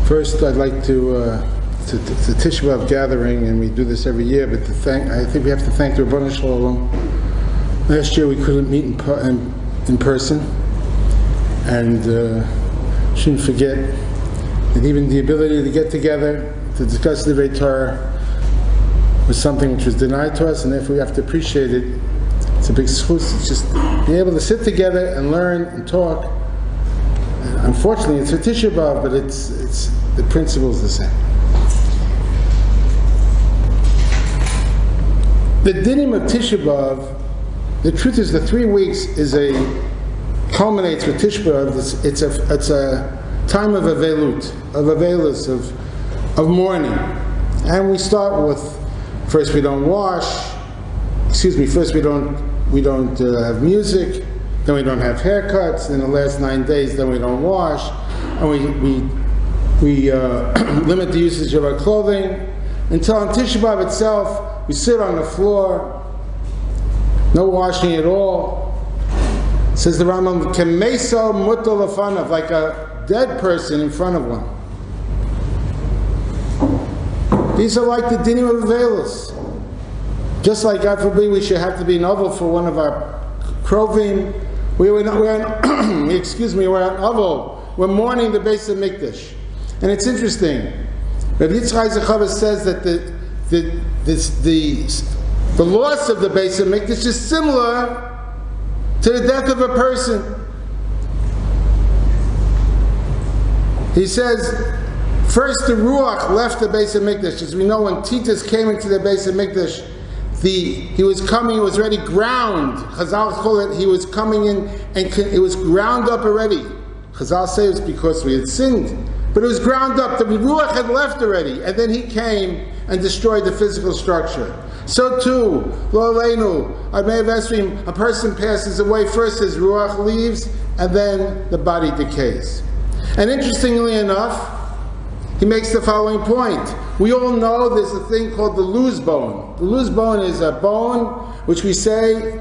First, I'd like to Tisha gathering, and we do this every year, but I think we have to thank the Rabbanu Shalom. Last year we couldn't meet in person, and shouldn't forget that even the ability to get together to discuss the Torah was something which was denied to us, and therefore we have to appreciate it. It's a big schus. It's just being able to sit together and learn and talk. Unfortunately, it's for Tisha B'Av, but it's the principle is the same. The dinim of Tisha B'Av, the truth is, the 3 weeks culminates with Tisha B'Av. It's a time of avelut, of mourning, and we start with first we don't have music. Then we don't have haircuts. In the last 9 days, then we don't wash, and we limit the usage of our clothing until on Tisha B'Av itself we sit on the floor, no washing at all. It says the Rambam, "Kemeso mutal lefanav," like a dead person in front of one. These are like the dinim of avelos. Just like God forbid we should have to be novel for one of our krovim. We're on Oval. We're mourning the Beis Hamikdash, and it's interesting. Rabbi Jakobson says that the loss of the Beis Hamikdash is similar to the death of a person. He says, first the Ruach left the Beis Hamikdash. As we know, when Titus came into the Beis Hamikdash, he was already ground. Chazal call it, he was coming in and it was ground up already. Chazal say it's because we had sinned, but it was ground up. The Ruach had left already, and then he came and destroyed the physical structure. So too, Lo Aleinu, a person passes away, first his Ruach leaves, and then the body decays. And interestingly enough, he makes the following point. We all know there's a thing called the loose bone. The loose bone is a bone which we say,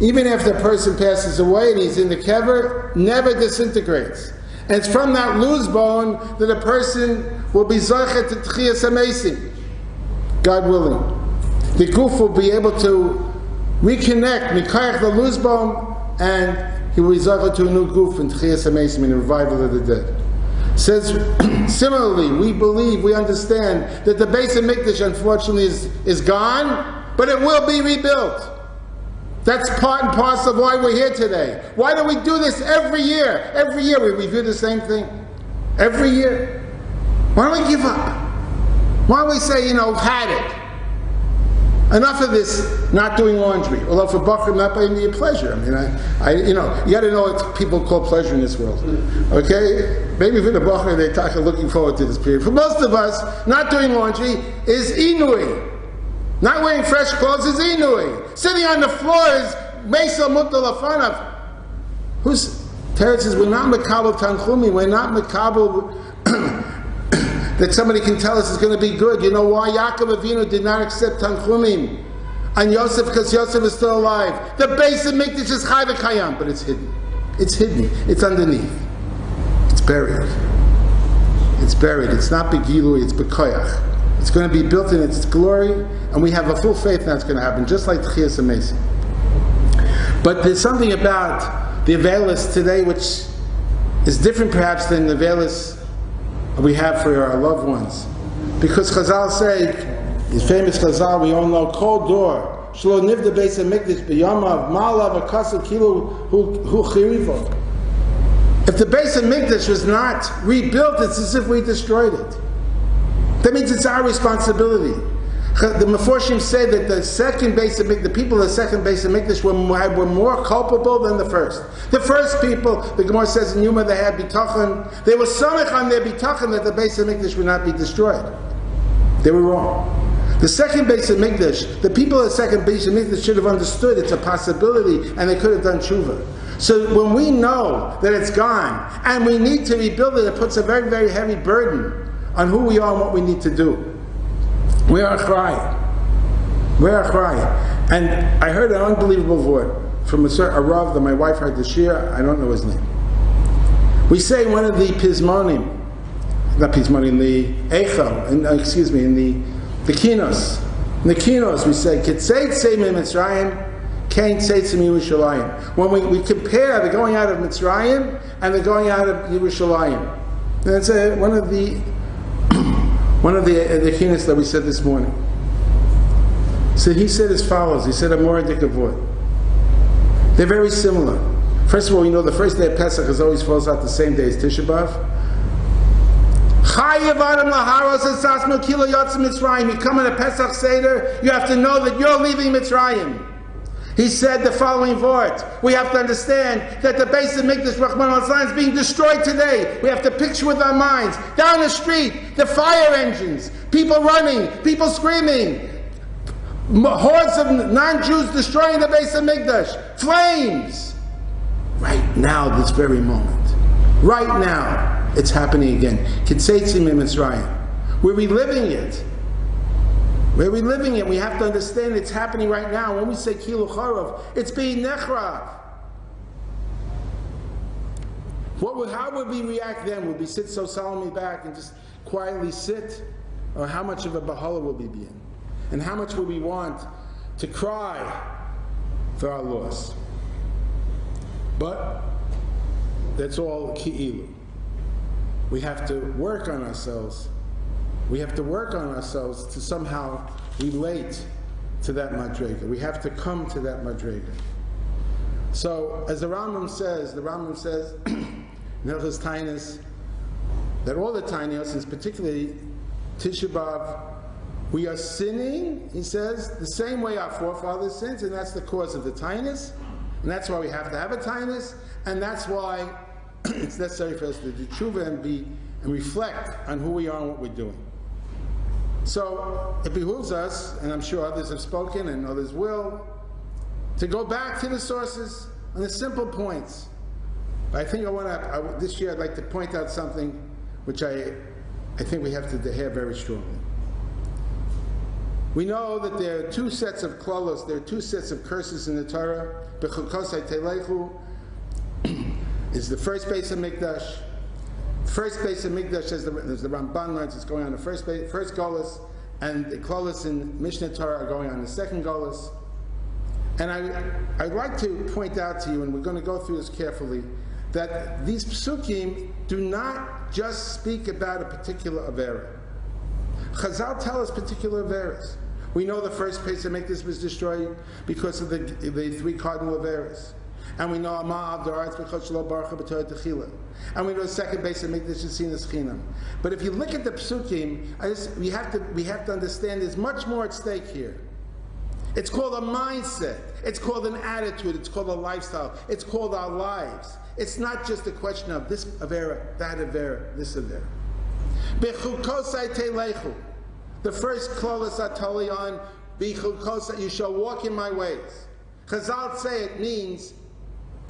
even after a person passes away and he's in the kever, never disintegrates. And it's from that loose bone that a person will be zachet to tchiyas hamesim, God willing. The goof will be able to reconnect, mikayach the loose bone, and he will be zachet to a new goof in tchiyas hamesim, in the revival of the dead. Says similarly, we understand that the Beis Hamikdash unfortunately is gone, but it will be rebuilt. That's part and parcel of why we're here today. Why do we do this every year? Every year we review the same thing. Every year. Why don't we give up? Why don't we say, had it? Enough of this not doing laundry. Although for Bachram not bringing me a pleasure. I mean, you got to know what people call pleasure in this world. Okay? Maybe for the Bachram they talk looking forward to this period. For most of us, not doing laundry is inui. Not wearing fresh clothes is inui. Sitting on the floor is Mesa Mutal Afanav. Whose Teretz says we're not Makabel Tanchumi, we're not Makabel that somebody can tell us is going to be good. You know why Yaakov Avinu did not accept Tanchumim on Yosef? Because Yosef is still alive. The Beis Hamikdash is Chai v'Kayam, but it's hidden. It's hidden. It's underneath. It's buried. It's buried. It's not Begilui, it's Bekoyach. It's going to be built in its glory, and we have a full faith that's going to happen, just like Tchiyas Hamesim. But there's something about the Avelis today which is different perhaps than the Avelis we have for our loved ones. Because Chazal say, the famous Chazal we all know, Kol Dor, Shlo Nivda Beis HaMikdash B'Yamav Malav Akasav Kilu Hu Chirivo. If the Beis HaMikdash was not rebuilt, it's as if we destroyed it. That means it's our responsibility. The Meforshim say that the people of the second Beis Hamikdash were more culpable than the first. The first people, the Gemara says in Yuma, they had bitachon. They were samech on their bitachon that the Beis Hamikdash would not be destroyed. They were wrong. The second Beis Hamikdash, the people of the second Beis Hamikdash should have understood it's a possibility, and they could have done tshuva. So when we know that it's gone and we need to rebuild it, it puts a very, very heavy burden on who we are and what we need to do. We are crying. And I heard an unbelievable word from a Rav that my wife heard this year. I don't know his name. We say one of the Pismonim, not Pismon, in the Eichel, in the Kinos. In the Kinos we say, Ketzeitze mi Mitzrayim, Kain Tzeitze mi Yerushalayim. When we compare the going out of Mitzrayim and the going out of Yerushalayim. That's one of the Kinos that we said this morning. So he said as follows, he said a more indicavot. They're very similar. First of all, we know the first day of Pesach always falls out the same day as Tisha B'Av. You come in a Pesach Seder, you have to know that you're leaving Mitzrayim. He said the following vort. We have to understand that the base of Mikdash Rockmill is being destroyed today. We have to picture with our minds. Down the street, the fire engines, people running, people screaming, hordes of non-Jews destroying the base of Mikdash, flames. Right now, this very moment. Right now, it's happening again. Kitzetzim in Mitzrayim. We're reliving it. We're reliving it. We have to understand it's happening right now. When we say Kilu Charav, it's being Nechrav. How would we react then? Would we sit so solemnly back and just quietly sit? Or how much of a Bahala will we be in? And how much would we want to cry for our loss? But that's all ki'ilu. We have to work on ourselves. We have to work on ourselves to somehow relate to that madrega. We have to come to that madrega. So, as the Rambam says, in Hilchos Tainis, that all the Tainios, particularly Tisha B'Av, we are sinning, he says, the same way our forefathers sinned, and that's the cause of the Tainus. And that's why we have to have a Tainus, and that's why it's necessary for us to do tshuva and reflect on who we are and what we're doing. So it behooves us, and I'm sure others have spoken and others will, to go back to the sources on the simple points. But I think this year I'd like to point out something which I think we have to hear very strongly. We know that there are two sets of klolos, there are two sets of curses in the Torah. Bechukosai Telechu is the first base of Mikdash. First base of Mikdash, as the Ramban learns, it's going on the first golus, and the klolos in Mishnah Torah are going on the second golus. And I'd like to point out to you, and we're going to go through this carefully, that these psukim do not just speak about a particular avera. Chazal tell us particular averas. We know the first base of Mikdash was destroyed because of the three cardinal averas. And we know Ama'av Da'aretz B'chot Shelo Barucha B'Torah Techila. And we know the second base of Mikdash is seen as Chinam. But if you look at the psukim, we have to understand there's much more at stake here. It's called a mindset. It's called an attitude. It's called a lifestyle. It's called our lives. It's not just a question of this avera, that avera, this avera. Bechukosai Telechu. The first klolos atali on Bechukosai, you shall walk in my ways. Chazal say it means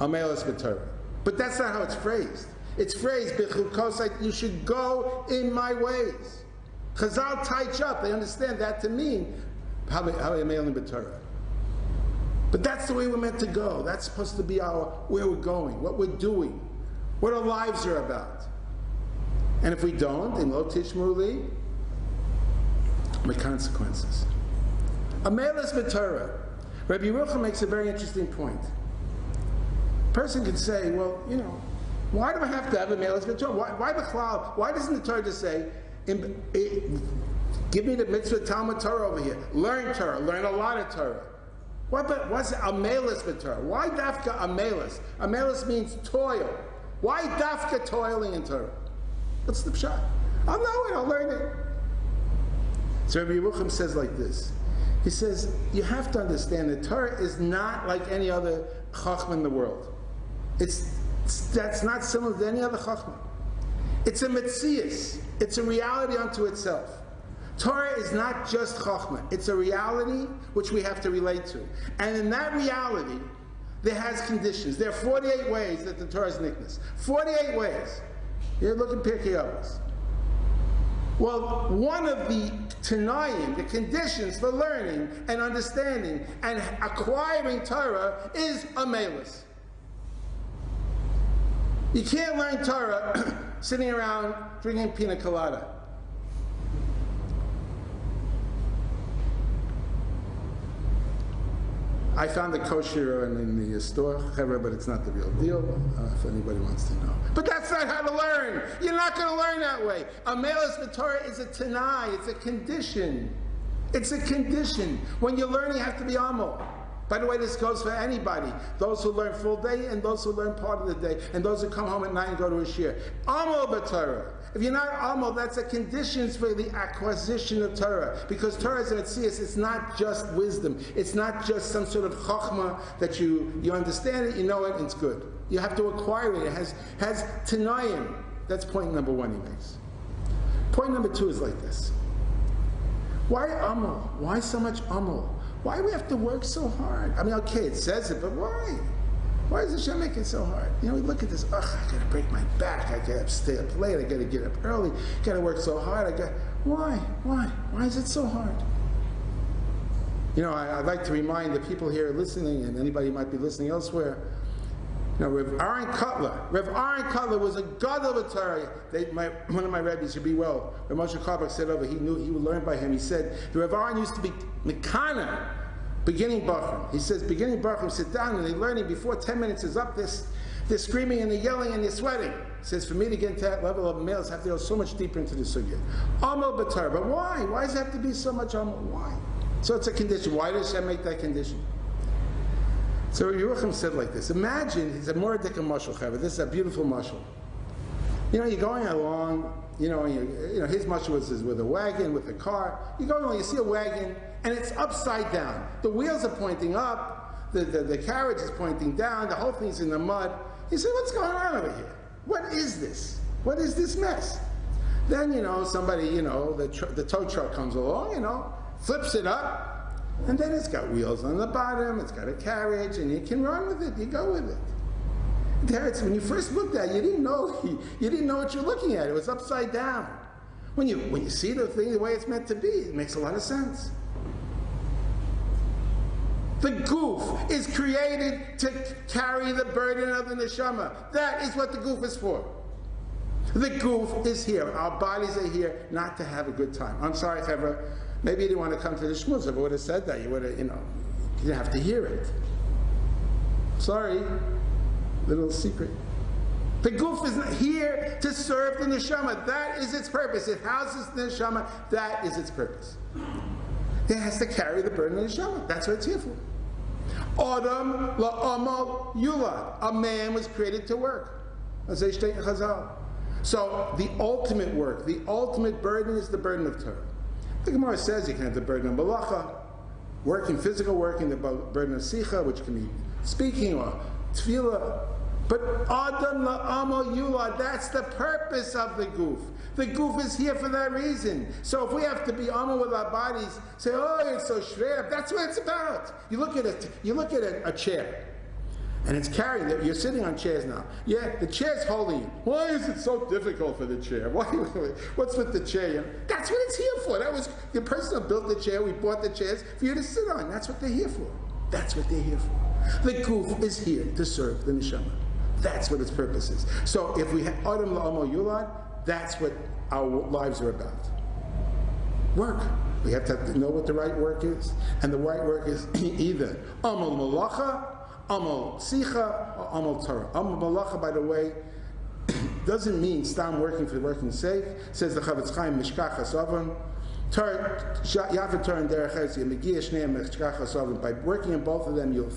Amelas B'Torah. But that's not how it's phrased. It's phrased Bechukosai, you should go in my ways. Chazal tights up. They understand that to mean Amelas B'Torah. But that's the way we're meant to go. That's supposed to be where we're going, what we're doing, what our lives are about. And if we don't, in Lo Tishmu Li, the consequences. Amelas B'Torah. Rabbi Yerucham makes a very interesting point. A person could say, well, why do I have to have Amelas B'Torah? Why doesn't the Torah just say, give me the mitzvah Talmud Torah over here. Learn a lot of Torah. What's Amelas B'Torah? Why dafka Amelas? Amelas means toil. Why dafka toiling in Torah? What's the pshat? I'll know it, I'll learn it. So Rabbi Yerucham says like this. He says, you have to understand that Torah is not like any other chachma in the world. That's not similar to any other chachma. It's a metzius. It's a reality unto itself. Torah is not just chachma. It's a reality which we have to relate to. And in that reality, there has conditions. There are 48 ways that the Torah is nickness. 48 ways. You're looking Pirkei Avos. Well, one of the Tanayim, the conditions for learning and understanding and acquiring Torah is Amelas. You can't learn Torah sitting around drinking pina colada. I found a kosher in the store, but it's not the real deal, if anybody wants to know. But that's not how to learn. You're not going to learn that way. Amelis b'Torah is a tanai. It's a condition. It's a condition. When you're learning, you have to be amol. By the way, this goes for anybody. Those who learn full day and those who learn part of the day and those who come home at night and go to a shir. Amol b'Torah. If you're not amol, that's a condition for the acquisition of Torah. Because Torah is it's not just wisdom. It's not just some sort of chachma that you understand it, you know it, and it's good. You have to acquire it. It has tanayim. That's point number one he makes. Point number two is like this. Why amol? Why so much amol? Why do we have to work so hard? I mean, okay, it says it, but why? Why does Hashem make it so hard? You know, we look at this, I gotta break my back, I gotta stay up late, I gotta get up early, gotta work so hard, why? Why is it so hard? You know, I'd like to remind the people here listening, and anybody who might be listening elsewhere, you know, Rav Aaron Kotler was a god of a Torah. One of my rabbis, should be well. Rav Moshe Karbach said over, he would learn by him. He said, the Rav Aaron used to be Mekana, beginning Bachram. He says, beginning Bachram, sit down and they're learning before 10 minutes is up, they're screaming and they're yelling and they're sweating. He says, for me to get into that level of males, I have to go so much deeper into the sugya. Amal b'Torah, but why? Why does it have to be so much amal? Why? So it's a condition. Why does Hashem make that condition? So Yerucham said like this. Imagine, it's a Moradika mashal, Chaver. This is a beautiful mashal. You know, you're going along, you know, his mashal is with a wagon, with a car. You're going along, you see a wagon, and it's upside down. The wheels are pointing up, the carriage is pointing down, the whole thing's in the mud. You say, what's going on over here? What is this? What is this mess? Then, you know, somebody, you know, the tow truck comes along, you know, flips it up, and then it's got wheels on the bottom, it's got a carriage, and you can run with it, you go with it. There it's, when you first looked at it, you didn't know what you're looking at. It was upside down. When you see the thing the way it's meant to be, it makes a lot of sense. The goof is created to carry the burden of the neshama. That is what the goof is for. The goof is here. Our bodies are here not to have a good time. I'm sorry, Chaver. Maybe you didn't want to come to the shmuz. If I would have said that, you would have, you didn't have to hear it. Sorry. Little secret. The goof is not here to serve the neshama. That is its purpose. It houses the neshama. That is its purpose. It has to carry the burden of the neshama. That's what it's here for. Adam la'amal yulad. A man was created to work. So the ultimate work, the ultimate burden is the burden of Torah. The Gemara says you can have the burden of malacha, working, physical working, the burden of sicha, which can be speaking or tefillah. But Adam la'amal yulad, that's the purpose of the goof. The goof is here for that reason. So if we have to be amal with our bodies, say, oh, it's so shver, that's what it's about. You look at a chair, and it's carrying it. You're sitting on chairs now. Yeah, the chair's holding you. Why is it so difficult for the chair? What's with the chair? That's what it's here for. That was the person who built the chair. We bought the chairs for you to sit on. That's what they're here for. That's what they're here for. The goof is here to serve the neshama. That's what its purpose is. So if we have Adam la'amal yulad, that's what our lives are about. Work. We have to know what the right work is. And the right work is either amal malacha, amal sicha, or amal Torah. Amal malacha, by the way, doesn't mean stam working for working's sake. Says the Chavetz Chaim, mishkach hasavan. Yafet Torah and derech eretz, megiya shneim mishkach hasavan. By working in both of them, you'll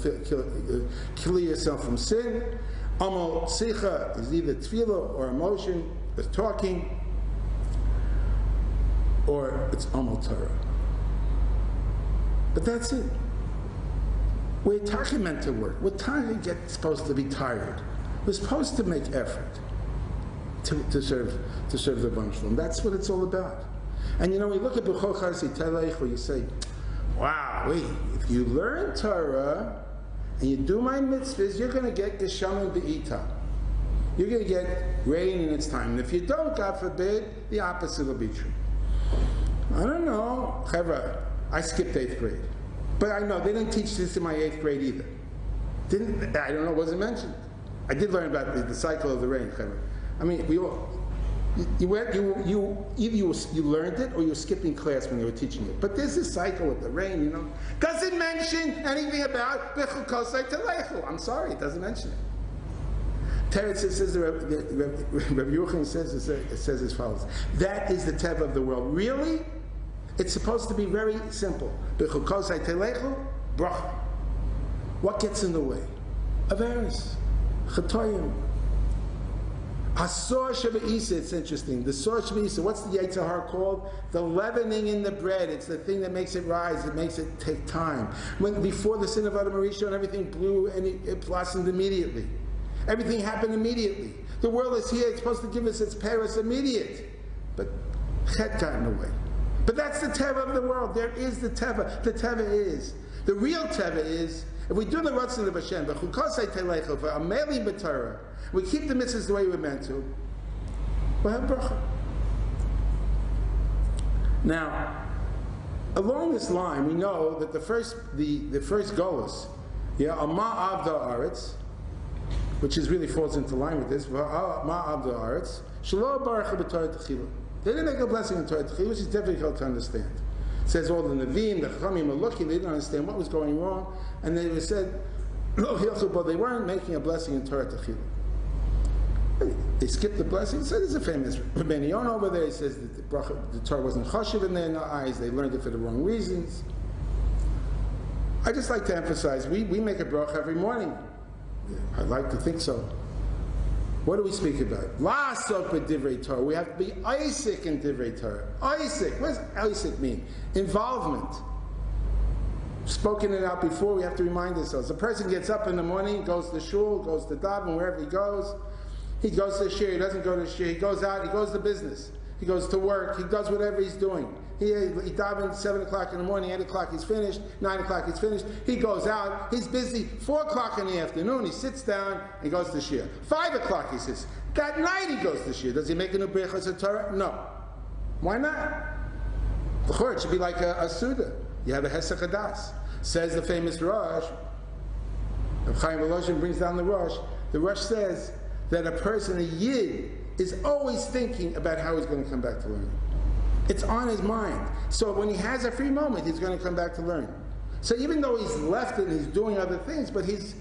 kill yourself from sin. Amal sicha is either tefillah or emotion, with talking, or it's amal Torah. But that's it. We're talking meant to work. We're supposed to be tired. We're supposed to make effort to serve the Rebbeinu Shalom. That's what it's all about. And you know, we look at B'chol Chasi Teleich, where you say, wow, if you learn Torah and you do my mitzvahs, you're going to get Geshamim B'ita. You're going to get rain in its time. And if you don't, God forbid, the opposite will be true. I don't know. Chevra, I skipped 8th grade. But I know they didn't teach this in my 8th grade either. I don't know, it wasn't mentioned. I did learn about the cycle of the rain. I mean, we all, either you learned it or you were skipping class when they were teaching it. But there's this cycle of the rain, you know. Doesn't mention anything about Bechul Kosei Telechu. I'm sorry, it doesn't mention it. Teretz says, Rabbi Yochanan says as follows: that is the teva of the world. Really, it's supposed to be very simple. Bechul Kosei Telechu, bracha. What gets in the way? Averis, chatoyim. Asor Shaba'isa, it's interesting. The Sor Shaba'isa, what's the Yetzer Hara called? The leavening in the bread. It's the thing that makes it rise. It makes it take time. Before the sin of Adam Rishon, everything blew and it blossomed immediately. Everything happened immediately. The world is here. It's supposed to give us its Paris immediate. But Chet got in the way. But that's the Teva of the world. There is the Teva. The Teva is. The real Teva is, if we do the Ratzon of Hashem, we keep the mitzvahs the way we're meant to, we'll have bracha. Now, along this line, we know that the first golus, Ma Avda Aretz, which really falls into line with this, Ma Avda Aretz, Shelo Baruch B'Torah Techila. They didn't make a blessing in Torah Techila, which is difficult to understand. It says all the Nevi'im, the Chachamim are looking, they didn't understand what was going wrong, and they said, but they weren't making a blessing in Torah Techila. They skipped the blessing. So there's a famous Rabbi Yonah over there. He says that the Torah wasn't chashiv in their eyes. They learned it for the wrong reasons. I just like to emphasize, we make a bracha every morning. I'd like to think so. What do we speak about? La'asok b'divrei Torah. We have to be Isaac in divrei Torah. Isaac. What does Isaac mean? Involvement. Spoken it out before. We have to remind ourselves. A person gets up in the morning, goes to shul, goes to daven, wherever he goes. He goes to the shir, he doesn't go to the shir, he goes out, he goes to business, he goes to work, he does whatever he's doing. He davens 7 o'clock in the morning, 8 o'clock he's finished, 9 o'clock he's finished, he goes out, he's busy, 4 o'clock in the afternoon, he sits down, he goes to shir. 5 o'clock he sits, that night he goes to shir. Does he make a new brechas of Torah? No. Why not? It should be like a Suda. You have a Hesach Hadas. Says the famous Rosh, Chaim Volozhin brings down the Rosh says, that a person, a Yid, is always thinking about how he's going to come back to learn. It's on his mind. So when he has a free moment, he's going to come back to learn. So even though he's left and he's doing other things, but he's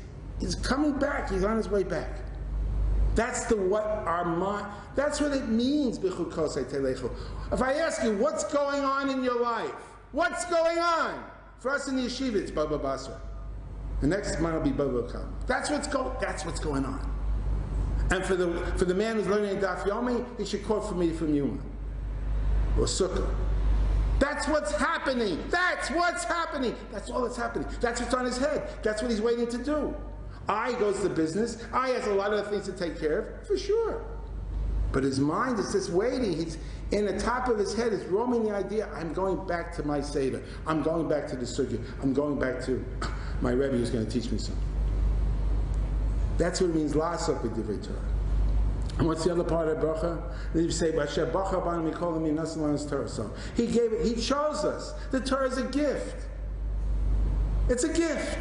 coming back, he's on his way back. That's what our mind, that's what it means, Bechul Kosei Telechu. If I ask you, what's going on in your life? What's going on? For us in the yeshiva, it's Baba Basra. The next month will be Baba Kam. That's what's going on. And for the man who's learning Daf Yomi, he should quote for me from Yuma or Sukkah. That's what's happening. That's what's happening. That's all that's happening. That's what's on his head. That's what he's waiting to do. I goes to business. I has a lot of things to take care of, for sure. But his mind is just waiting. He's in the top of his head is roaming the idea, I'm going back to my Seder. I'm going back to the Sukkah. I'm going back to my Rebbe who's going to teach me something. That's what it means, la'asok b'divrei Torah. And what's the other part of bracha? Then you say, "B'asher bacha b'anu mikolam yinasan lanos Torah." So He gave it. He chose us. The Torah is a gift. It's a gift.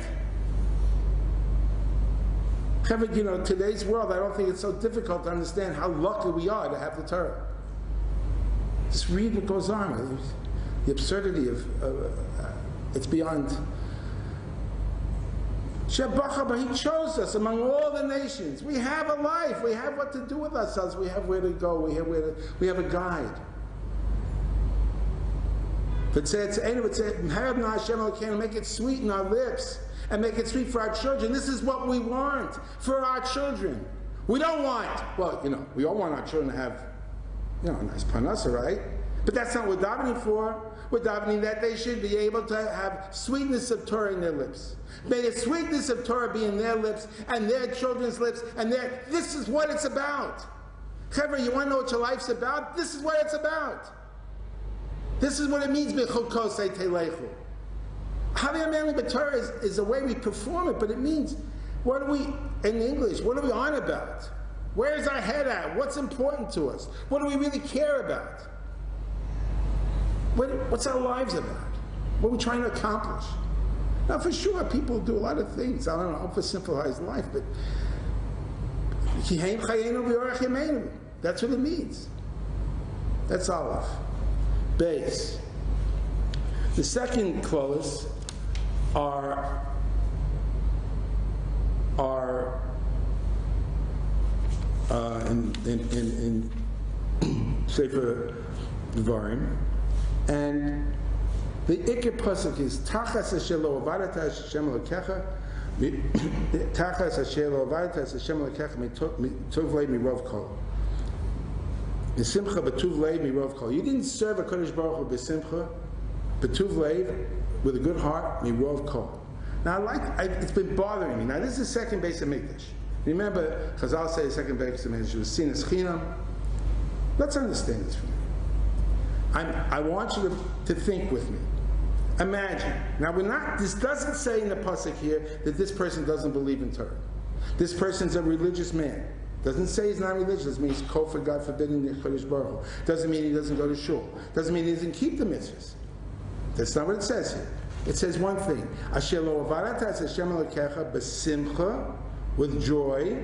You know, today's world, I don't think it's so difficult to understand how lucky we are to have the Torah. Just read what goes on. The absurdity of it's beyond. But He chose us among all the nations. We have a life. We have what to do with ourselves. We have where to go. We have a guide. But say make it sweet in our lips and make it sweet for our children. This is what we want for our children. We don't want, well, you know, we all want our children to have, you know, a nice parnasa, right? But that's not what we're davening for. We're davening that they should be able to have sweetness of Torah in their lips. May the sweetness of Torah be in their lips and their children's lips and this is what it's about. Chevra, you want to know what your life's about? This is what it's about. This is what it means, Bechul Kosei Telechu. Having a Torah is the way we perform it, but it means, what are we, in English, what are we on about? Where's our head at? What's important to us? What do we really care about? What's our lives about? What are we trying to accomplish? Now, for sure, people do a lot of things. I don't know, oversimplifies life, but That's what it means. That's Aleph. Base. The second clause are in Sefer Devarim, and the Iker Pasuk is Tachas Asher Lo Avadata Hashem Elokecha Tachas Asher Lo Avadata Hashem Elokecha Mituv Leib Mirov Kol B'Simcha B'Tuv Leib Mirov Kol. You didn't serve a Kodesh Baruch Hu B'Simcha B'Tuv Leib, with a good heart, Mirov Kol. Now it's been bothering me. Now this is the second base of Mikdash. Remember, Chazal say the second base of Mikdash was Sinas Chinam. Let's understand this for me. I want you to think with me. Imagine. Now this doesn't say in the pasuk here that this person doesn't believe in Torah. This person's a religious man. Doesn't say he's not religious. Doesn't mean he's kofar, God forbidding the Kodesh Baruch Hu. Doesn't mean he doesn't go to shul. Doesn't mean he doesn't keep the mitzvahs. That's not what it says here. It says one thing: Asher lo avaratas Hashem Elokecha b'simcha, with joy,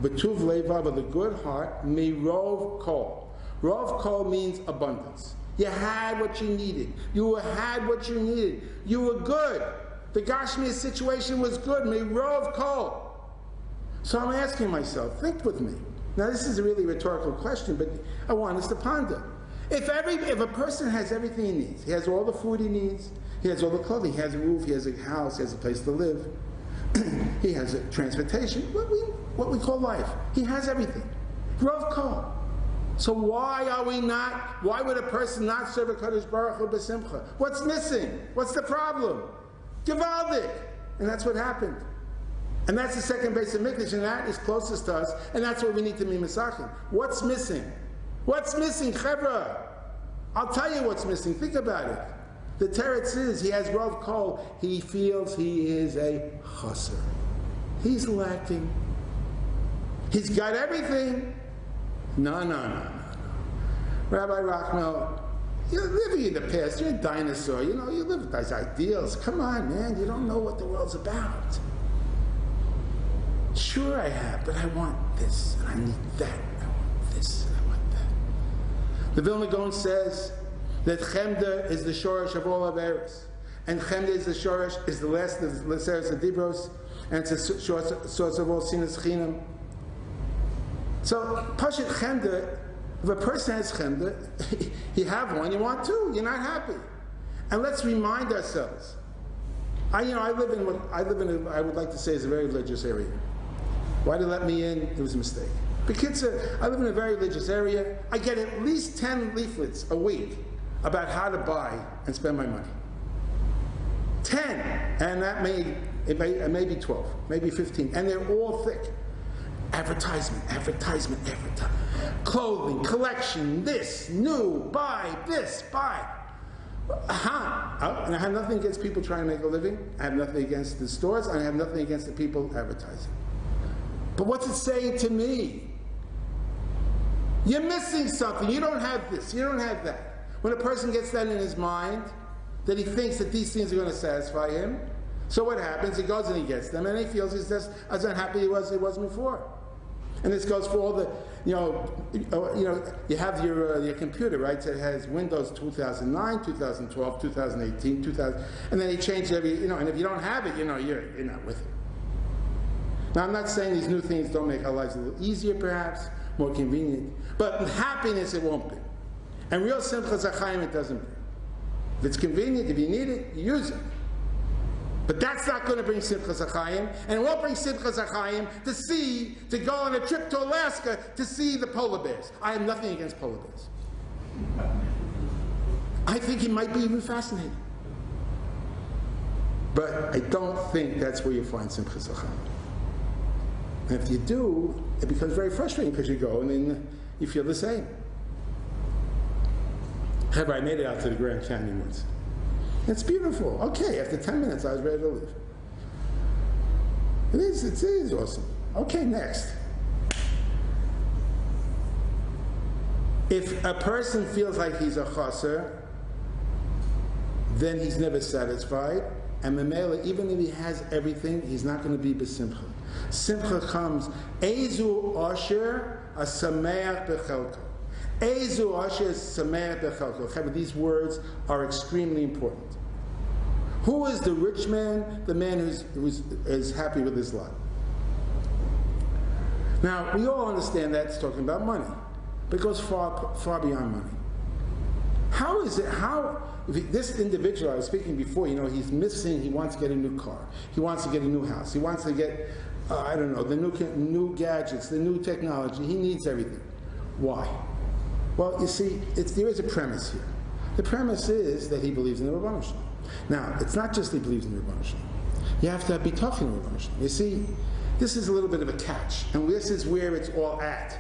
b'tuv leva, with a good heart, mirov kol. Rov kol means abundance. You had what you needed. You had what you needed. You were good. The Gashmiya situation was good. Mirov kol. So I'm asking myself, think with me. Now this is a really rhetorical question, but I want us to ponder. If a person has everything he needs, he has all the food he needs, he has all the clothing, he has a roof, he has a house, he has a place to live, he has a transportation, what we call life. He has everything. Rov kol. So why would a person not serve a Kodesh Baruch Hu b'simcha? What's missing? What's the problem? Gewaldik. And that's what happened. And that's the second base of Mikdash, and that is closest to us, and that's what we need to be misachim. What's missing? What's missing, Chevra? I'll tell you what's missing. Think about it. The teretz is, he has Rov Kol. He feels he is a chasser. He's lacking. He's got everything. No. Rabbi Rockmill, you're living in the past. You're a dinosaur. You live with those ideals. Come on, man. You don't know what the world's about. Sure I have, but I want this, and I need that. I want this, and I want that. The Vilna Gaon says that Chemda is the shoresh of all Averis. And Chemda is the shoresh, is the last of the Seres Adibros, and it's a source of all Sinas Chinam. So, Pashit Chemda, if a person has Chemda, you have one, you want two, you're not happy. And let's remind ourselves. I live in what I would like to say is a very religious area. Why they let me in? It was a mistake. Because I live in a very religious area. I get at least 10 leaflets a week about how to buy and spend my money. 10, and it may be 12, maybe 15, and they're all thick. Advertisement. Clothing, collection, this, new, buy, this, buy. And I have nothing against people trying to make a living. I have nothing against the stores. I have nothing against the people advertising. But what's it saying to me? You're missing something. You don't have this. You don't have that. When a person gets that in his mind, that he thinks that these things are going to satisfy him, so what happens? He goes and he gets them, and he feels he's just as unhappy he was before. And this goes for all the, you have your computer, right? So it has Windows 2009, 2012, 2018, 2000, and then he changes every, and if you don't have it, you're not with it. Now I'm not saying these new things don't make our lives a little easier, perhaps, more convenient, but happiness it won't be. And real simcha zachayim it doesn't bring. If it's convenient, if you need it, you use it. But that's not going to bring Simcha Zachayim, and it won't bring Simcha Zachayim to go on a trip to Alaska to see the polar bears. I have nothing against polar bears. I think it might be even fascinating. But I don't think that's where you find Simcha Zachayim. And if you do, it becomes very frustrating because you go and then you feel the same. However, I made it out to the Grand Canyon once. It's beautiful. Okay, after 10 minutes, I was ready to leave. It is awesome. Okay, next. If a person feels like he's a chaser, then he's never satisfied, and memela, even if he has everything, he's not going to be besimcha. Simcha comes. Ezu Osher Samayach Bechelko. Ezu Osher Samayach Bechelko. These words are extremely important. Who is the rich man? The man who is happy with his lot. Now, we all understand that's talking about money, but it goes far, far beyond money. How is it, this individual I was speaking before, he's missing, he wants to get a new car, he wants to get a new house, he wants to get, the new gadgets, the new technology, he needs everything. Why? Well, you see, there is a premise here. The premise is that he believes in the Rebbeinu Shalom. Now, it's not just he believes in the Rebbeinu Shalom. You have to have bitachon in the Rebbeinu Shalom. You see, this is a little bit of a catch, and this is where it's all at.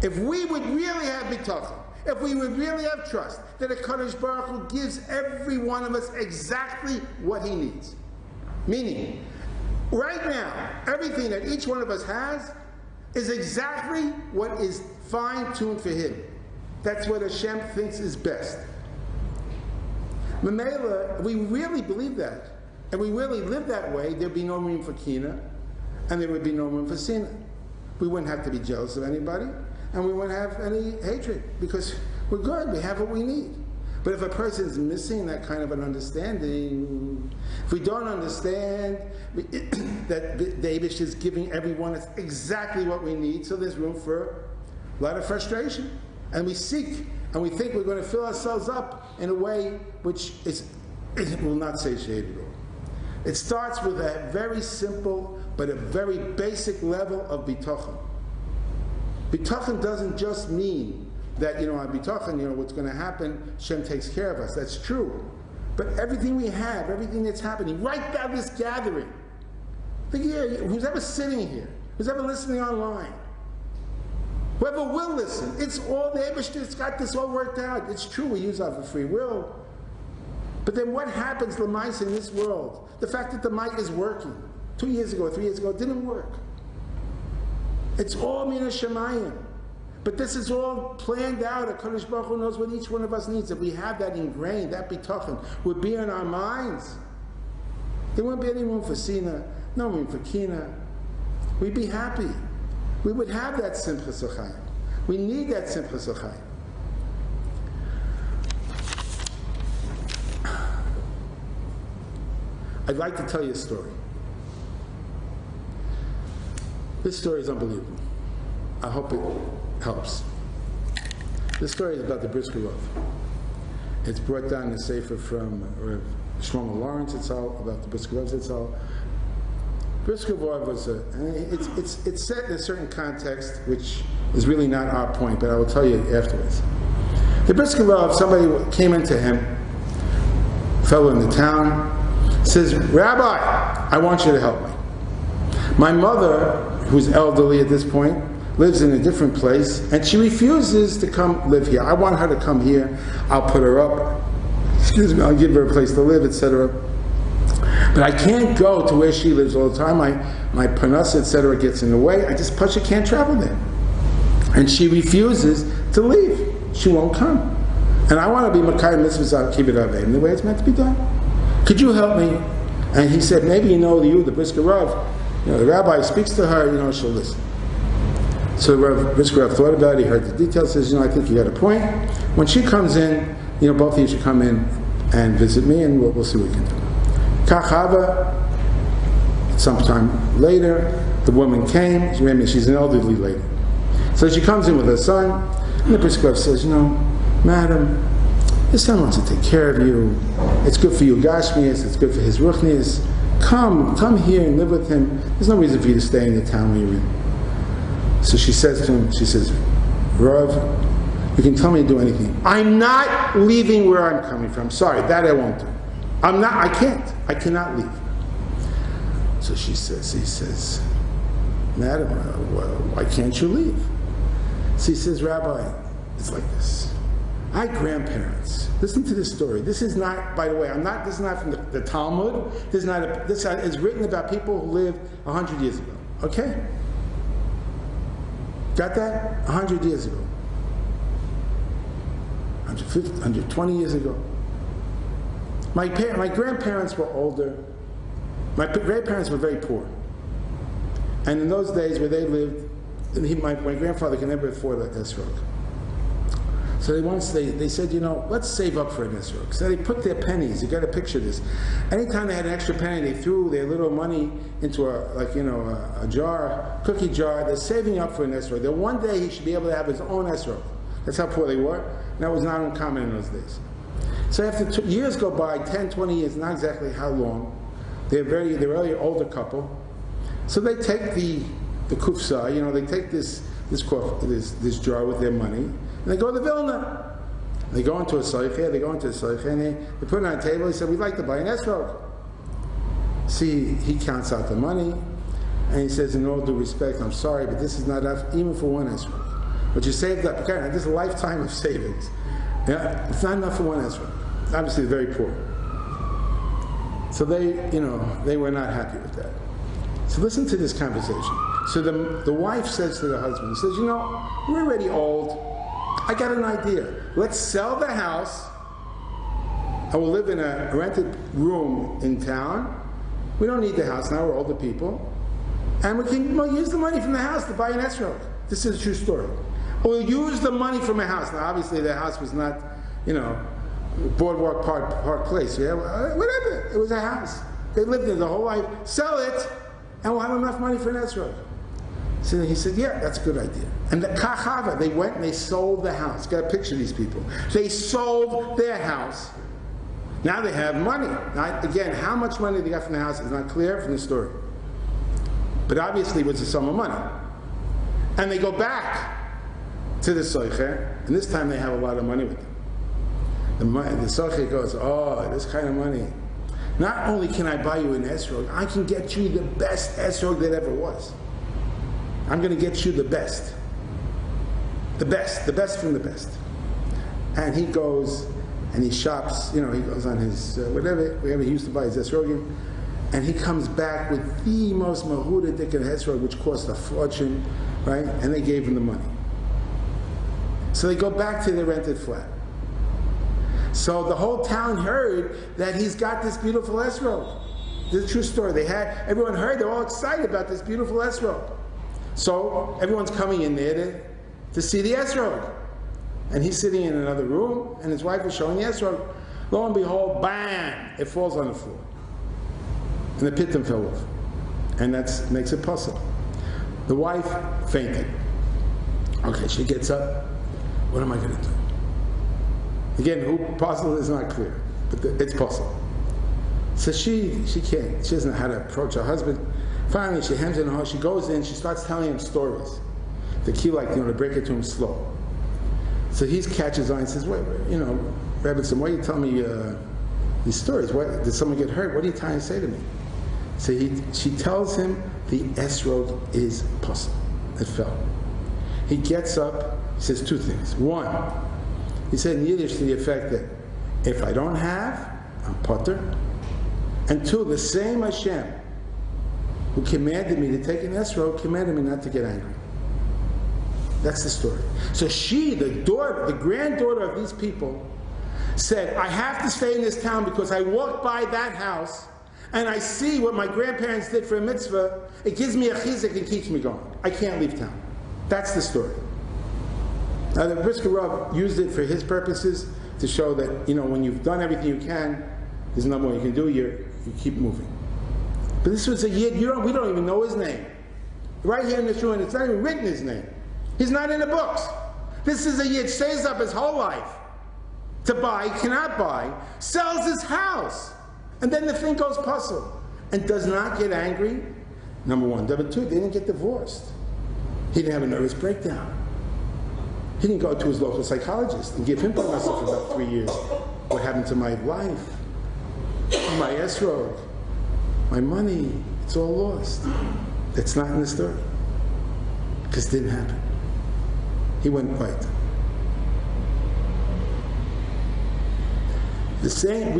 If we would really have bitachon, if we would really have trust that HaKadosh Baruch Hu gives every one of us exactly what he needs, meaning, right now, everything that each one of us has is exactly what is fine-tuned for him. That's what Hashem thinks is best. Mamela, we really believe that, and we really live that way, there'd be no room for kina, and there would be no room for sina. We wouldn't have to be jealous of anybody, and we wouldn't have any hatred, because we're good, we have what we need. But if a person is missing that kind of an understanding, if we don't understand that the Eibush is giving everyone exactly what we need, so there's room for a lot of frustration. And we seek, and we think we're going to fill ourselves up in a way which will not satiate at all. It starts with a very simple, but a very basic level of bitachon. Bitachon doesn't just mean that, on bitachon, what's going to happen, Hashem takes care of us. That's true. But everything we have, everything that's happening, right now this gathering, think here, who's ever sitting here, who's ever listening online, whoever will listen, it's all the Eibushter's got this all worked out. It's true, we use our free will. But then what happens, L'maisa, in this world? The fact that the mic is working. 2 years ago, 3 years ago, it didn't work. It's all Min HaShamayim. But this is all planned out. HaKadosh Baruch Hu knows what each one of us needs. If we have that ingrained, that bitachon would be in our minds, there wouldn't be any room for sina, no room for kina. We'd be happy. We would have that simcha sochayim. We need that simcha sochayim. I'd like to tell you a story. This story is unbelievable. I hope it helps. This story is about the Brisker Rav. It's brought down in the Sefer from Rav Shlomo Lawrence Itzal, about the Brisker Rav Itzal. Brisker Rav was it's set in a certain context, which is really not our point, but I will tell you afterwards. The Brisker Rav, somebody came into him, fellow in the town, says, Rabbi, I want you to help me. My mother, who's elderly at this point, lives in a different place, and she refuses to come live here. I want her to come here. I'll put her up. I'll give her a place to live, etc. But I can't go to where she lives all the time. My parnasa, etc. gets in the way. I just can't travel there. And she refuses to leave. She won't come. And I want to be Makayim Mitzvahs Kibbut Avim the way it's meant to be done. Could you help me? And he said, maybe the Brisker Rav, the rabbi speaks to her, she'll listen. So the Brisker Rav thought about it, he heard the details, says, I think you got a point. When she comes in, both of you should come in and visit me, and we'll see what we can do. Kachava, sometime later, the woman came, she's an elderly lady. So she comes in with her son, and the Brisker Rav says, Madam, his son wants to take care of you. It's good for you, Gashmias. It's good for his Ruchnias. Come here and live with him. There's no reason for you to stay in the town where you're in. So she says to him, Rav, you can tell me to do anything. I'm not leaving where I'm coming from. Sorry, that I won't do. I can't. I cannot leave. So he says, Madam, why can't you leave? So he says, Rabbi, it's like this. My grandparents. Listen to this story. This is not, by the way, this is not from the Talmud. This is written about people who lived 100 years ago. Okay? Got that? 100 years ago. 150, 120 years ago. My grandparents were older. My grandparents were very poor. And in those days where they lived, my grandfather could never afford an esrog. So they said, let's save up for an esrog. So they put their pennies. You got to picture this. Anytime they had an extra penny, they threw their little money into a jar, cookie jar. They're saving up for an esrog. That one day he should be able to have his own esrog. That's how poor they were. And that was not uncommon in those days. So after years go by, 10, 20 years, not exactly how long, they're really an older couple. So they take the kufsa, they take this jar with their money, and they go to Vilna. They go into a soiche, and they put it on a table. He said, we'd like to buy an esrog. See, he counts out the money, and he says, in all due respect, I'm sorry, but this is not enough even for one esrog. But you saved up, okay, this is a lifetime of savings. Yeah, it's not enough for one esrog. Obviously, they're very poor. So they were not happy with that. So listen to this conversation. So the wife says to the husband, he says, we're already old. I got an idea. Let's sell the house. I will live in a rented room in town. We don't need the house now, we're older people. And we can use the money from the house to buy an esrog. This is a true story. We'll use the money from a house. Now obviously the house was not, Boardwalk Park Place. Yeah, whatever. It was a house. They lived there the whole life. Sell it, and we'll have enough money for an esrog. So he said, yeah, that's a good idea. And the kachava, they went and they sold the house. Got to picture these people. They sold their house. Now they have money. Now, again, how much money they got from the house is not clear from the story. But obviously it was a sum of money. And they go back to the soiche, and this time they have a lot of money with them. The soiche goes, this kind of money. Not only can I buy you an esrog, I can get you the best esrog that ever was. I'm going to get you the best. The best from the best. And he goes and he shops, he goes on his, wherever he used to buy his esrogim, and he comes back with the most mahuda dikkat esrog, which cost a fortune, right? And they gave him the money. So they go back to their rented flat. So the whole town heard that he's got this beautiful esrog. This is a true story. Everyone heard, they're all excited about this beautiful esrog. So everyone's coming in there to see the esrog. And he's sitting in another room, and his wife is showing the esrog. Lo and behold, bam! It falls on the floor. And the pitum fell off. And that makes it possible. The wife fainted. Okay, she gets up. What am I going to do? Again, who possible is not clear, but it's possible. So she can't. She doesn't know how to approach her husband. Finally, she hems in her house. She goes in. She starts telling him stories. The key, to break it to him slow. So he catches on and says, "Wait, Rabbi, why you tell me these stories? What, did someone get hurt? What are you trying to say to me?" So she tells him the esrog is possible. It fell. He gets up. He says two things. One, he said in Yiddish to the effect that if I don't have, I'm potter. And two, the same Hashem who commanded me to take an esrog commanded me not to get angry. That's the story. So she, the granddaughter of these people, said, I have to stay in this town because I walk by that house and I see what my grandparents did for a mitzvah. It gives me a chizuk and keeps me going. I can't leave town. That's the story. Now the Brisker Rav used it for his purposes to show that, when you've done everything you can, there's nothing more you can do, you keep moving. But this was a Yid, we don't even know his name. Right here in this room, it's not even written his name. He's not in the books. This is a Yid, stays up his whole life to buy, cannot buy, sells his house, and then the thing goes puzzle, and does not get angry, number one. Number two, they didn't get divorced. He didn't have a nervous breakdown. He didn't go to his local psychologist and give him parnasa for about 3 years. What happened to my life? My esrog? My money? It's all lost. That's not in the story. Because it didn't happen. He went quiet. The same,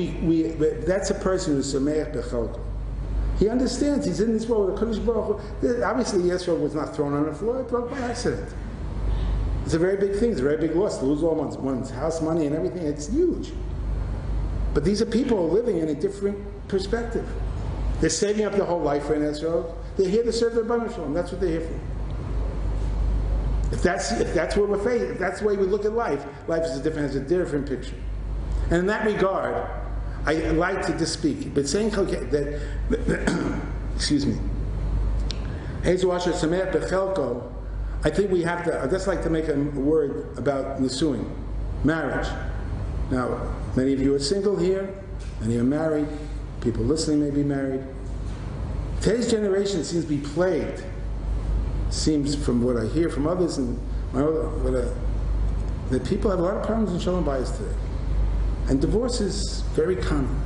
that's a person who's Somayach Bechalko. He understands, he's in this world with a Kodesh Baruch Hu. Obviously, Yesrog was not thrown on the floor, it broke by accident. It's a very big thing, it's a very big loss. To lose all one's house money and everything, it's huge. But these are people living in a different perspective. They're saving up their whole life for an esrog. They're here to serve their Rebbeinu Shalom. That's what they're here for. If that's where we're faced, if that's the way we look at life, life has a different picture. And in that regard, I like to just speak, but saying that excuse me, Yeshivat Ohr Somayach bechelko, I think we have to. I'd just like to make a word about nisuin, marriage. Now, many of you are single here, many are married. People listening may be married. Today's generation seems to be plagued. Seems from what I hear from others and that people have a lot of problems in Shalom Bayis today, and divorce is very common,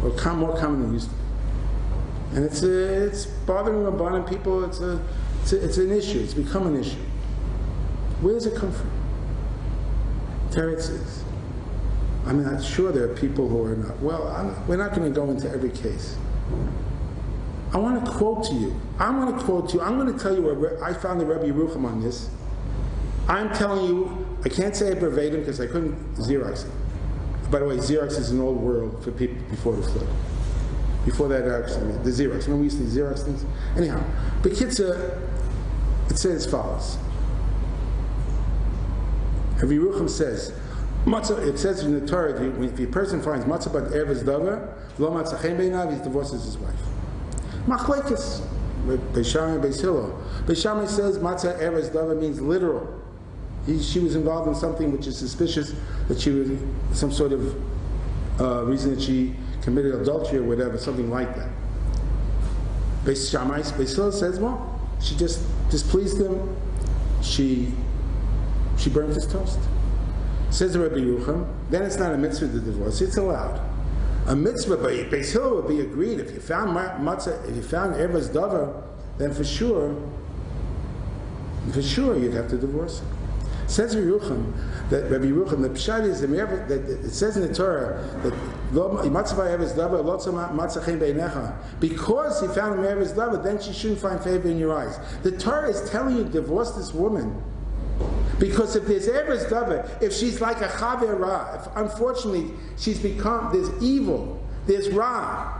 or more common than it used to be, and it's bothering Rabbanim people. It's an issue. It's become an issue. Where does it come from? Teretz is. I'm not sure there are people who are not. Well, we're not going to go into every case. I want to quote to you. I'm going to tell you where I found the Rabbi Yerucham on this. I'm telling you, I can't say it verbatim because I couldn't Xerox it. By the way, Xerox is an old world for people before the flood. Before that, actually, the Xerox. Remember we used to Xerox things? Anyhow, but Kitzah, it says as follows. Rabbi Yerucham says, it says in the Torah, if a person finds matzah but erves davar, lo matzah chen beinav, he divorces his wife. Machlekes, Beis Shammai, Beis Hillel. Beis Shammai says matzah erves davar means literal. She was involved in something which is suspicious, that she was some sort of reason that she committed adultery or whatever, something like that. Beis Shammai, Beis Hillel says, well, she just displeased him. She burnt his toast. Says the Rabbi Yerucham, then it's not a mitzvah to divorce, it's allowed. A mitzvah, but Beis Hillel would be agreed. If you found matzah, if you found erves davar, then for sure you'd have to divorce her. Says Rabbi Yerucham, the pshat is that it says in the Torah that because he found erves davar, then she shouldn't find favor in your eyes. The Torah is telling you to divorce this woman. Because if there's erves davar, if she's like a chaver ra, if unfortunately there's evil, there's ra,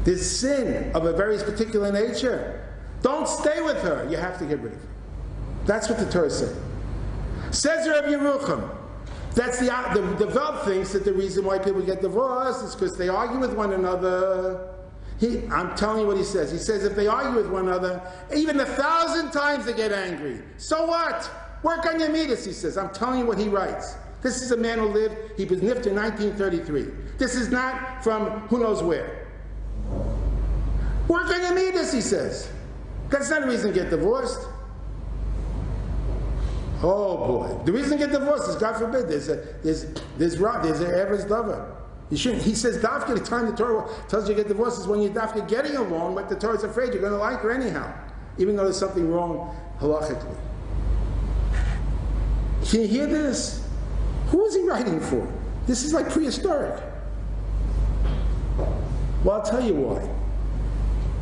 there's sin of a very particular nature, don't stay with her, you have to get rid of her. That's what the Torah said. Says Rabbi Yerucham, that's the Veld thinks that the reason why people get divorced is because they argue with one another. I'm telling you what he says. He says if they argue with one another, even 1,000 times they get angry. So what? Work on your midas, he says. I'm telling you what he writes. This is a man who lived, he was nifter in 1933. This is not from who knows where. Work on your midas, he says. That's not a reason to get divorced. Oh boy. The reason to get divorced is, God forbid, there's an erves davar. You shouldn't. He says, dafka, the time the Torah tells you to get divorced is when you're dafka getting along, but the Torah is afraid you're going to like her anyhow, even though there's something wrong halachically. Can you hear this? Who is he writing for? This is like prehistoric. Well, I'll tell you why.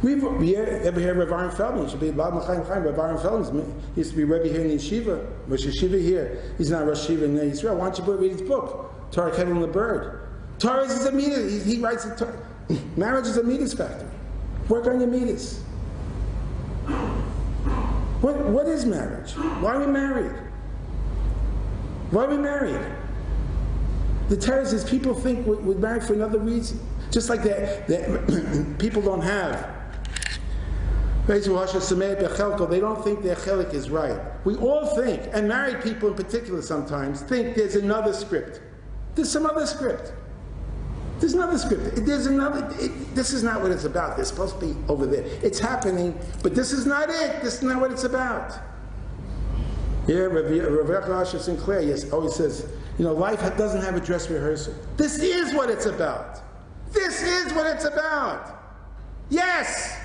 We ever hear of Avraham Feldman? He should be Bob Chaim Chaim. Avraham Feldman he used to be Rebbe here in Yeshiva. Rosh Yeshiva here. He's not Rosh Yeshiva in Israel. Why don't you read his book, Torah Kettle and the Bird? Torah is a midas. He writes it. Marriage is a midas factory. Work on your midas. What is marriage? Why are we married? Why are we married? The Torah says people think we're married for another reason. Just like that people don't have. They don't think their chelik is right. We all think, and married people in particular sometimes, think there's another script. There's some other script. There's another script. This is not what it's about. They're supposed to be over there. It's happening, but this is not it. This is not what it's about. Yeah, Rabbi Sinclair always says, life doesn't have a dress rehearsal. This is what it's about. This is what it's about. Yes!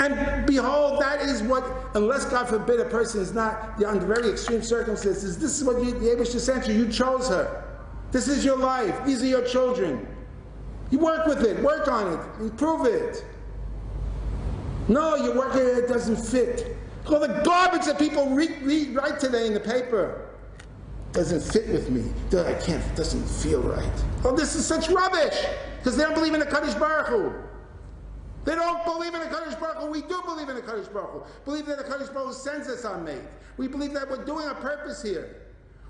And behold, that is what, unless God forbid a person is not under very extreme circumstances, this is what the Abish sent you. You chose her. This is your life. These are your children. You work with it. Work on it. Improve it. No, you work it, it doesn't fit. All the garbage that people write today in the paper doesn't fit with me. I can't, it doesn't feel right. Oh, this is such rubbish, because they don't believe in the Kadosh Baruch Hu. They don't believe in the Kadosh Baruch Hu. We do believe in the Kadosh Baruch Hu. Believe that the Kadosh Baruch Hu sends us on mate. We believe that we're doing a purpose here.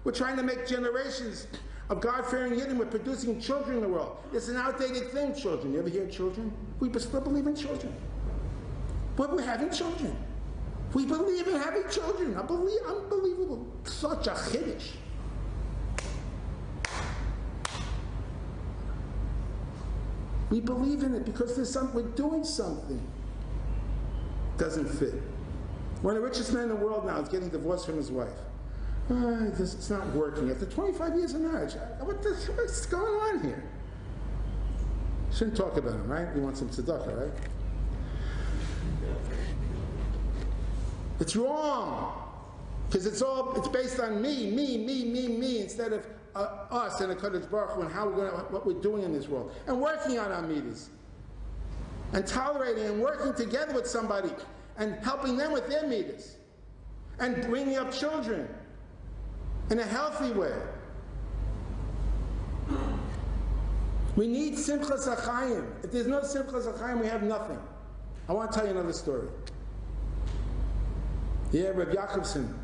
We're trying to make generations of God-fearing Yidden. We're producing children in the world. It's an outdated thing, children. You ever hear children? We still believe in children. But we're having children. We believe in having children. Unbelievable. Such a chiddush. We believe in it because we're doing something. Doesn't fit. One of the richest men in the world now is getting divorced from his wife. It's not working. After 25 years of marriage, what's going on here? Shouldn't talk about him, right? We want some tzedakah, right? It's wrong. Because it's based on me, instead of us and the Kadosh Baruch Hu and what we're doing in this world. And working on our midas. And tolerating and working together with somebody and helping them with their midas. And bringing up children in a healthy way. We need Simchas HaChaim. If there's no Simchas HaChaim, we have nothing. I want to tell you another story. Yeah, Rabbi Jakobson,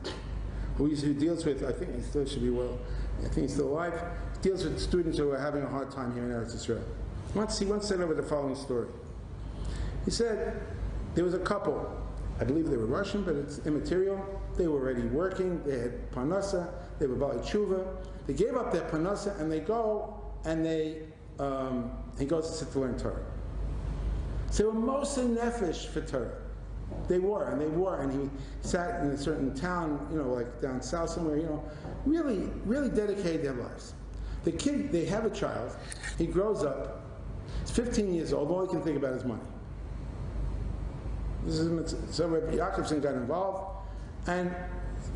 who deals with, I think he still should be well, I think he's still alive, deals with students who are having a hard time here in Eretz Yisrael. He once said over the following story. He said, there was a couple, I believe they were Russian, but it's immaterial. They were already working, they had parnasa, they were Baalei Tshuva. They gave up their parnasa and they go and he goes to sit to learn Torah. So they were mostly nefesh for Torah. They were, and he sat in a certain town, like down south somewhere, really, really dedicated their lives. The kid, they have a child, he grows up, he's 15 years old, all he can think about is money. So Rabbi Jakobson got involved, and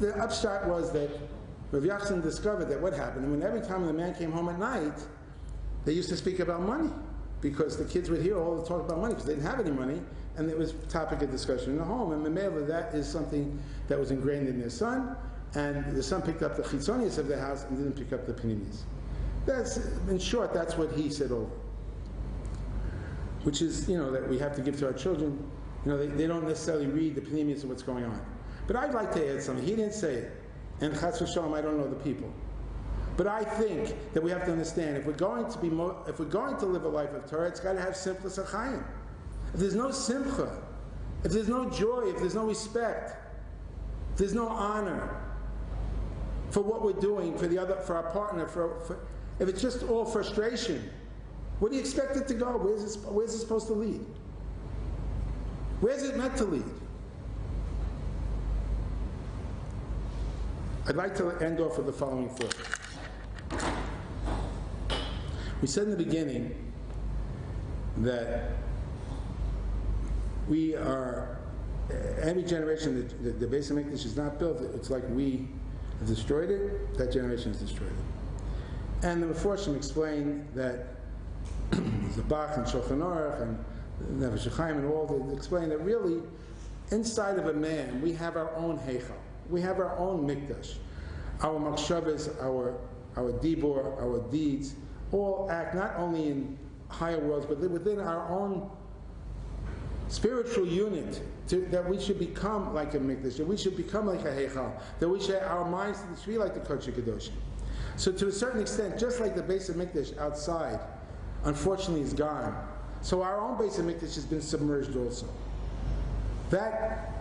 the upshot was that Rabbi Jakobson discovered that what happened, and when every time the man came home at night, they used to speak about money. Because the kids would hear all the talk about money, because they didn't have any money, and it was topic of discussion in the home. And Mamela, that is something that was ingrained in their son, and the son picked up the chitzonius of their house and didn't pick up the panimis. That's, in short, that's what he said over. Which is, that we have to give to our children. They don't necessarily read the panimis of what's going on. But I'd like to add something. He didn't say it. And chas v'shalom, I don't know the people. But I think that we have to understand, if we're going to live a life of Torah, it's got to have simchas HaChaim. If there's no simcha, if there's no joy, if there's no respect, if there's no honor for what we're doing, for our partner, if it's just all frustration, where do you expect it to go? Where's it supposed to lead? Where's it meant to lead? I'd like to end off with the following thought. We said in the beginning that we are, every generation that the Beis HaMikdash is not built, it's like we have destroyed it, that generation has destroyed it. And the Meforshim explain that the Bach and Shulchan Aruch and Nefesh HaChaim and all, they explain that really, inside of a man, we have our own Heichal. We have our own Mikdash. Our Makshavas, our Dibor, our deeds, all act not only in higher worlds, but within our own spiritual unit, that we should become like a Mikdash, that we should become like a Heichal, that we should, our minds should be like the Kodesh HaKadoshim. So to a certain extent, just like the Beis HaMikdash outside, unfortunately is gone, so our own Beis HaMikdash has been submerged also. That,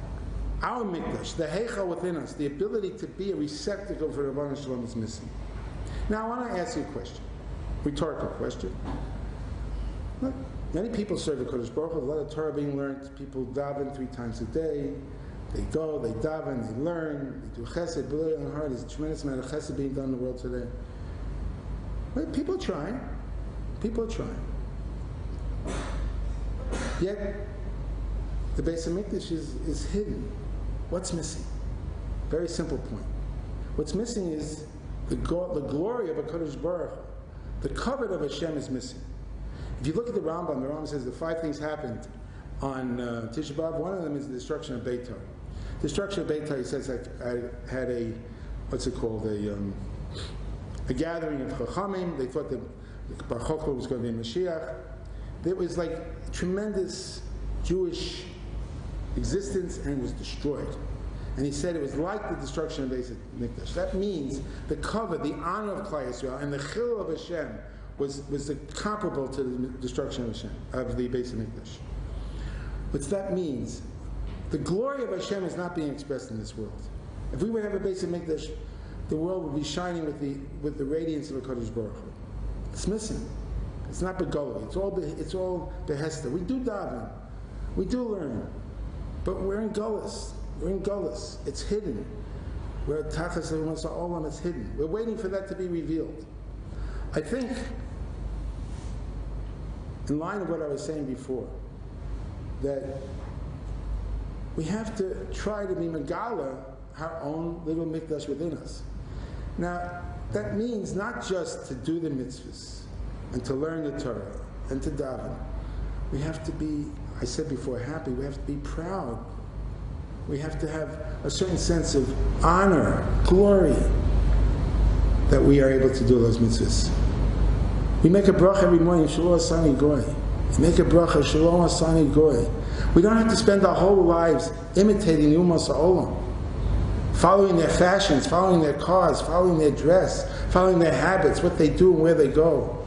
our Mikdash, the Heichal within us, the ability to be a receptacle for Rabbanu Shalom is missing. Now I want to ask you a question. Rhetorical question. Look, many people serve the Kodesh Baruch Hu, a lot of Torah being learned, people daven 3 times a day, they go, they daven, they learn, they do chesed, believe in heart, there's a tremendous amount of chesed being done in the world today. But people are trying. Yet, the Beis HaMikdash is hidden. What's missing? Very simple point. What's missing is the glory of a Kodesh Baruch Hu. The covet of Hashem is missing. If you look at the Rambam says the 5 things happened on Tisha B'Av. One of them is the destruction of Beitar. The destruction of Beitar, he says, I had a gathering of Chachamim. They thought that Bar Chokhmah was going to be Mashiach. There was like tremendous Jewish existence and was destroyed. And he said it was like the destruction of Beis Mikdash. That means the cover, the honor of Klal Yisrael, and the chil of Hashem was comparable to the destruction of Hashem, of the Beis Mikdash. What that means, the glory of Hashem is not being expressed in this world. If we would have a Beis Mikdash, the world would be shining with the radiance of a Kodesh Baruch Hu. It's missing. It's not Begolo. It's all Behesta. We do daven. We do learn. But we're in Golas. We're in Golas. It's hidden. We're at Tachas Olam. It's hidden. We're waiting for that to be revealed. I think, in line with what I was saying before, that we have to try to be Megala, our own little mikdash within us. Now, that means not just to do the mitzvahs and to learn the Torah and to daven. We have to be, I said before, happy. We have to be proud. We have to have a certain sense of honor, glory, that we are able to do those mitzvahs. We make a bracha every morning, Shalom Asani Goy. We make a bracha, Shalom Asani Goy. We don't have to spend our whole lives imitating the Umas Ha'olam, following their fashions, following their cars, following their dress, following their habits, what they do and where they go.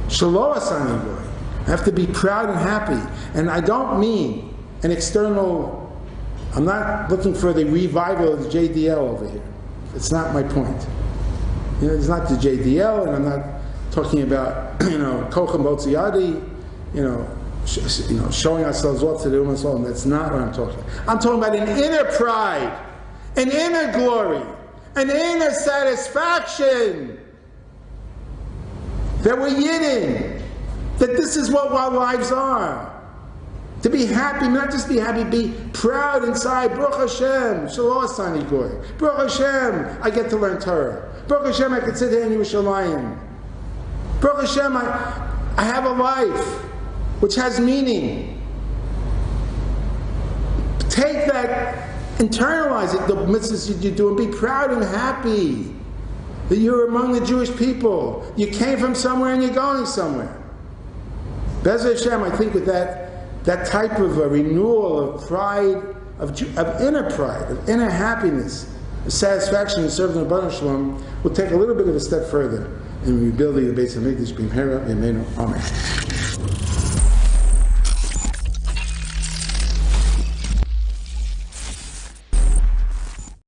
Shalom Asani Goy. I have to be proud and happy. And I don't mean an external, I'm not looking for the revival of the JDL over here. It's not my point. It's not the JDL, and I'm not talking about, Kochem Botziyadi, showing ourselves off to the Ummah Soul. That's not what I'm talking about. I'm talking about an inner pride, an inner glory, an inner satisfaction that we're Yidden, that this is what our lives are. To be happy, not just be happy, be proud inside. Baruch Hashem, Shalom Asani Goy. Baruch Hashem, I get to learn Torah. Baruch Hashem, I can sit here in Yerushalayim. Baruch Hashem, I have a life which has meaning. Take that, internalize it, the mitzvahs that you do, and be proud and happy that you're among the Jewish people. You came from somewhere and you're going somewhere. Be'ez Hashem, I think with that type of a renewal of pride, of inner pride, of inner happiness, of satisfaction in serving the Rebbeinu Shalom, will take a little bit of a step further in rebuilding the Beis Hamikdash. Amen.